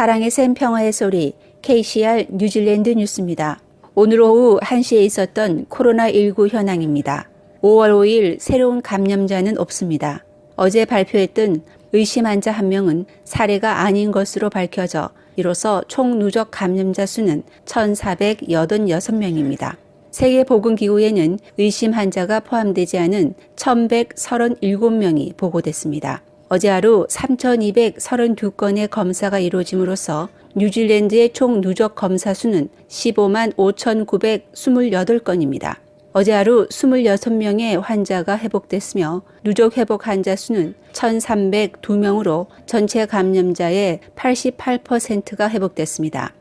사랑의 샘 평화의 소리 KCR 뉴질랜드 뉴스입니다. 오늘 오후 1시에 있었던 코로나19 현황입니다. 5월 5일 새로운 감염자는 없습니다. 어제 발표했던 의심 환자 1명은 사례가 아닌 것으로 밝혀져 이로써 총 누적 감염자 수는 1,486명입니다. 세계보건기구에는 의심 환자가 포함되지 않은 1,137명이 보고됐습니다. 어제 하루 3,232건의 검사가 이루어짐으로써 뉴질랜드의 총 누적 검사 수는 15만 5,928건입니다. 어제 하루 26명의 환자가 회복됐으며 누적 회복 환자 수는 1,302명으로 전체 감염자의 88%가 회복됐습니다.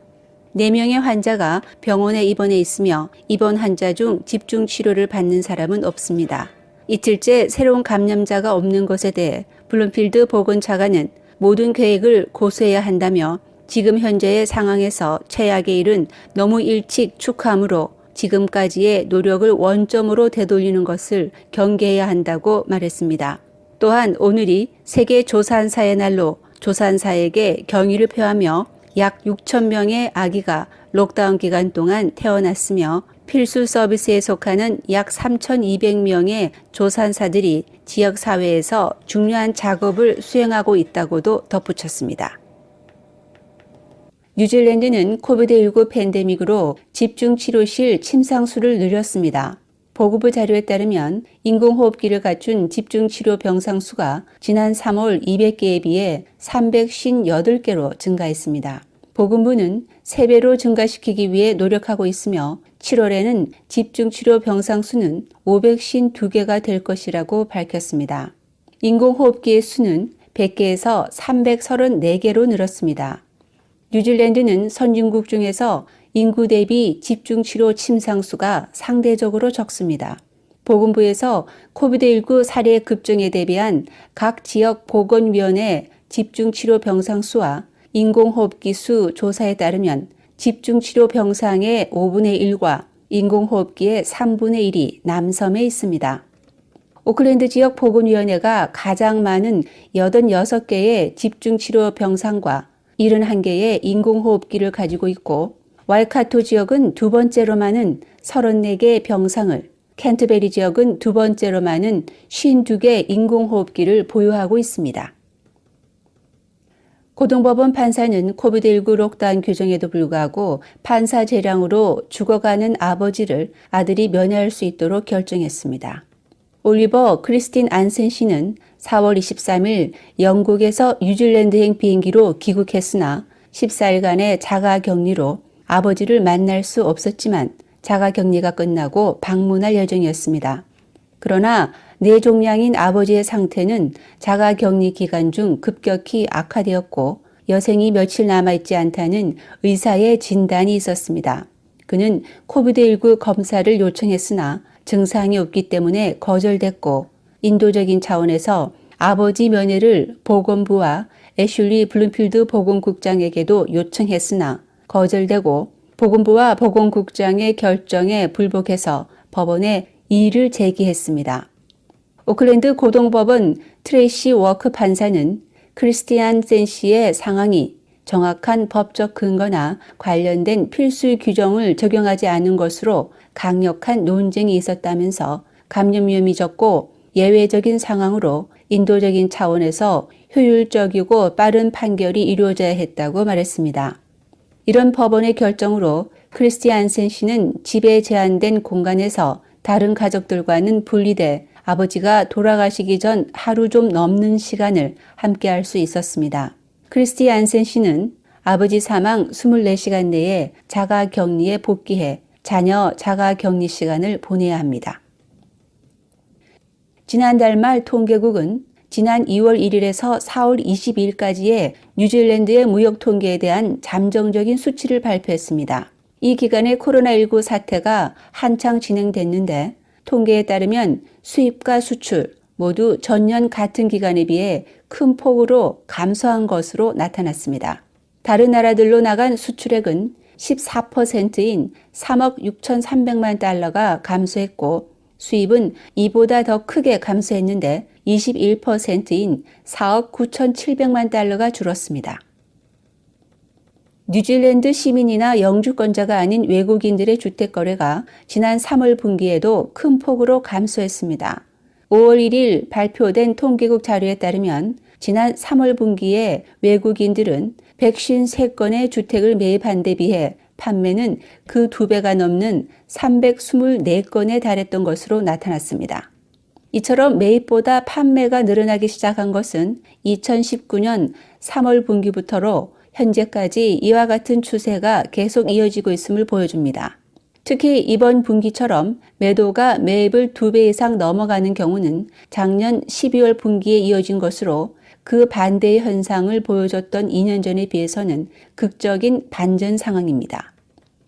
4명의 환자가 병원에 입원해 있으며 입원 환자 중 집중 치료를 받는 사람은 없습니다. 이틀째 새로운 감염자가 없는 것에 대해 블룸필드 보건차관은 모든 계획을 고수해야 한다며 지금 현재의 상황에서 최악의 일은 너무 일찍 축하하므로 지금까지의 노력을 원점으로 되돌리는 것을 경계해야 한다고 말했습니다. 또한 오늘이 세계 조산사의 날로 조산사에게 경의를 표하며 약 6,000명의 아기가 록다운 기간 동안 태어났으며 필수 서비스에 속하는 약 3,200명의 조산사들이 지역사회에서 중요한 작업을 수행하고 있다고도 덧붙였습니다. 뉴질랜드는 코비드19 팬데믹으로 집중치료실 침상수를 늘렸습니다. 보건부 자료에 따르면 인공호흡기를 갖춘 집중치료 병상 수가 지난 3월 200개에 비해 358개로 증가했습니다. 보건부는 3배로 증가시키기 위해 노력하고 있으며 7월에는 집중치료 병상 수는 552개가 될 것이라고 밝혔습니다. 인공호흡기의 수는 100개에서 334개로 늘었습니다. 뉴질랜드는 선진국 중에서 인구 대비 집중치료 침상수가 상대적으로 적습니다. 보건부에서 코비드19 사례 급증에 대비한 각 지역 보건위원회 집중치료 병상 수와 인공호흡기 수 조사에 따르면 집중치료 병상의 5분의 1과 인공호흡기의 3분의 1이 남섬에 있습니다. 오클랜드 지역 보건위원회가 가장 많은 86개의 집중치료 병상과 71개의 인공호흡기를 가지고 있고 와이카토 지역은 두 번째로 많은 34개 병상을, 캔터베리 지역은 두 번째로 많은 52개 인공호흡기를 보유하고 있습니다. 고등법원 판사는 코비드19 록다운 규정에도 불구하고 판사 재량으로 죽어가는 아버지를 아들이 면회할 수 있도록 결정했습니다. 올리버 크리스틴 안슨 씨는 4월 23일 영국에서 뉴질랜드행 비행기로 귀국했으나 14일간의 자가격리로 아버지를 만날 수 없었지만 자가격리가 끝나고 방문할 예정이었습니다. 그러나 뇌종양인 아버지의 상태는 자가격리 기간 중 급격히 악화되었고 여생이 며칠 남아있지 않다는 의사의 진단이 있었습니다. 그는 코비드19 검사를 요청했으나 증상이 없기 때문에 거절됐고 인도적인 차원에서 아버지 면회를 보건부와 애슐리 블룸필드 보건국장에게도 요청했으나 거절되고 보건부와 보건국장의 결정에 불복해서 법원에 이의를 제기했습니다. 오클랜드 고등법원 트레이시 워크 판사는 크리스티안 센 씨의 상황이 정확한 법적 근거나 관련된 필수 규정을 적용하지 않은 것으로 강력한 논쟁이 있었다면서 감염 위험이 적고 예외적인 상황으로 인도적인 차원에서 효율적이고 빠른 판결이 이루어져야 했다고 말했습니다. 이런 법원의 결정으로 크리스티안 센 씨는 집에 제한된 공간에서 다른 가족들과는 분리돼 아버지가 돌아가시기 전 하루 좀 넘는 시간을 함께할 수 있었습니다. 크리스티안 센 씨는 아버지 사망 24시간 내에 자가격리에 복귀해 자녀 자가격리 시간을 보내야 합니다. 지난달 말 통계국은 지난 2월 1일에서 4월 22일까지의 뉴질랜드의 무역 통계에 대한 잠정적인 수치를 발표했습니다. 이 기간에 코로나19 사태가 한창 진행됐는데 통계에 따르면 수입과 수출 모두 전년 같은 기간에 비해 큰 폭으로 감소한 것으로 나타났습니다. 다른 나라들로 나간 수출액은 14%인 3억 6,300만 달러가 감소했고 수입은 이보다 더 크게 감소했는데 21%인 4억 9,700만 달러가 줄었습니다. 뉴질랜드 시민이나 영주권자가 아닌 외국인들의 주택 거래가 지난 3월 분기에도 큰 폭으로 감소했습니다. 5월 1일 발표된 통계국 자료에 따르면 지난 3월 분기에 외국인들은 153건의 주택을 매입한 데 비해 판매는 그 2배가 넘는 324건에 달했던 것으로 나타났습니다. 이처럼 매입보다 판매가 늘어나기 시작한 것은 2019년 3월 분기부터로 현재까지 이와 같은 추세가 계속 이어지고 있음을 보여줍니다. 특히 이번 분기처럼 매도가 매입을 2배 이상 넘어가는 경우는 작년 12월 분기에 이어진 것으로 그 반대의 현상을 보여줬던 2년 전에 비해서는 극적인 반전 상황입니다.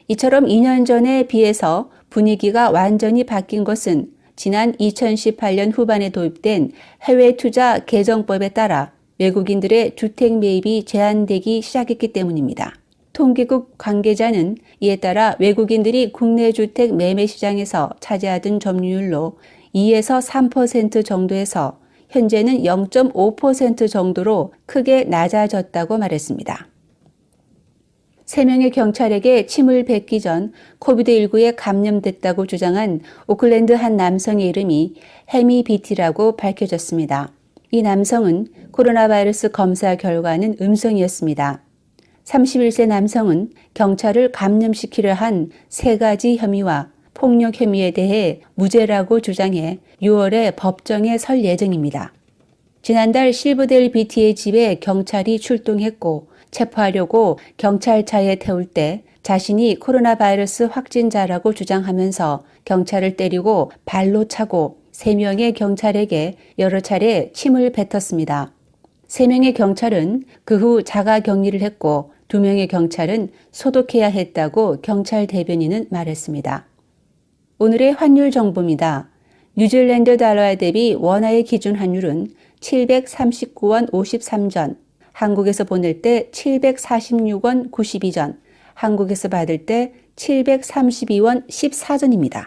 이처럼 2년 전에 비해서 분위기가 완전히 바뀐 것은 지난 2018년 후반에 도입된 해외 투자 개정법에 따라 외국인들의 주택 매입이 제한되기 시작했기 때문입니다. 통계국 관계자는 이에 따라 외국인들이 국내 주택 매매 시장에서 차지하던 점유율로 2에서 3% 정도에서 현재는 0.5% 정도로 크게 낮아졌다고 말했습니다. 3명의 경찰에게 침을 뱉기 전 코비드19에 감염됐다고 주장한 오클랜드 한 남성의 이름이 해미 비티라고 밝혀졌습니다. 이 남성은 코로나 바이러스 검사 결과는 음성이었습니다. 31세 남성은 경찰을 감염시키려 한 3가지 혐의와 폭력 혐의에 대해 무죄라고 주장해 6월에 법정에 설 예정입니다. 지난달 실버데일 비티의 집에 경찰이 출동했고 체포하려고 경찰차에 태울 때 자신이 코로나 바이러스 확진자라고 주장하면서 경찰을 때리고 발로 차고 3명의 경찰에게 여러 차례 침을 뱉었습니다. 3명의 경찰은 그 후 자가 격리를 했고 2명의 경찰은 소독해야 했다고 경찰 대변인은 말했습니다. 오늘의 환율 정보입니다. 뉴질랜드 달러에 대비 원화의 기준 환율은 739원 53전, 한국에서 보낼 때 746원 92전, 한국에서 받을 때 732원 14전입니다.